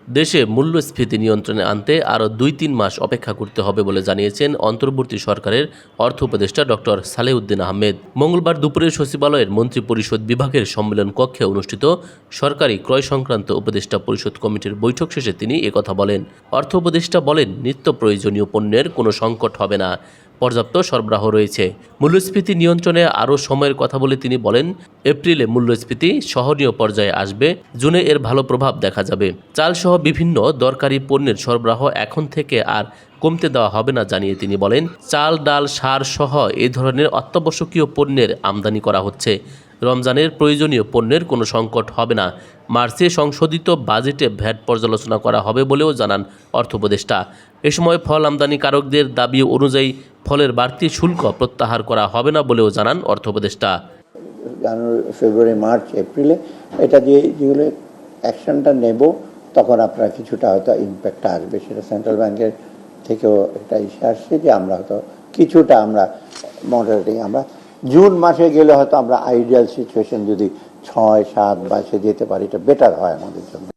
দেশে মূল্যস্ফীতি নিয়ন্ত্রণে আনতে আরও ২-৩ মাস অপেক্ষা করতে হবে বলে জানিয়েছেন অন্তর্বর্তী সরকারের অর্থ উপদেষ্টা ডক্টর সালেউদ্দিন আহমেদ। মঙ্গলবার দুপুরে সচিবালয়ের মন্ত্রিপরিষদ বিভাগের সম্মেলন কক্ষে অনুষ্ঠিত সরকারি ক্রয় সংক্রান্ত উপদেষ্টা পরিষদ কমিটির বৈঠক শেষে তিনি একথা বলেন। অর্থ উপদেষ্টা বলেন, নিত্য প্রয়োজনীয় পণ্যের কোনো সংকট হবে না, পর্যাপ্ত সরবরাহ রয়েছে। মূল্যস্ফীতি নিয়ন্ত্রণে আরও সময়ের কথা বলে তিনি বলেন, এপ্রিলে মূল্যস্ফীতি সহনীয় পর্যায়ে আসবে, জুনে এর ভালো প্রভাব দেখা যাবে। চালসহ বিভিন্ন দরকারি পণ্যের সরবরাহ এখন থেকে আর কমতে দেওয়া হবে না জানিয়ে তিনি বলেন, চাল, ডাল, সার সহ এই ধরনের অত্যাবশ্যকীয় পণ্যের আমদানি করা হচ্ছে। রমজানের প্রয়োজনীয় পণ্যের কোনো সংকট হবে না। মার্চে সংশোধিত বাজেটে ভ্যাট পর্যালোচনা করা হবে বলেও জানান অর্থ উপদেষ্টা। এ সময় ফল আমদানিকারকদের দাবি অনুযায়ী ফলের বাড়তি শুল্ক প্রত্যাহার করা হবে না বলেও জানান অর্থ উপদেষ্টা। জানুয়ারি, ফেব্রুয়ারি, মার্চ, এপ্রিলে এটা দিয়ে যেগুলো অ্যাকশনটা নেব, তখন আপনার কিছুটা হয়তো ইম্প্যাক্টটা আসবে। সেটা সেন্ট্রাল ব্যাংকের থেকেও একটা ইস্যু আসছে যে আমরা হয়তো কিছুটা আমরা মডারেটিং, আমরা জুন মাসে গেলে হয়তো আমরা আইডিয়াল সিচুয়েশন যদি 6-7 মাসে যেতে পারি, এটা বেটার হয় আমাদের জন্য।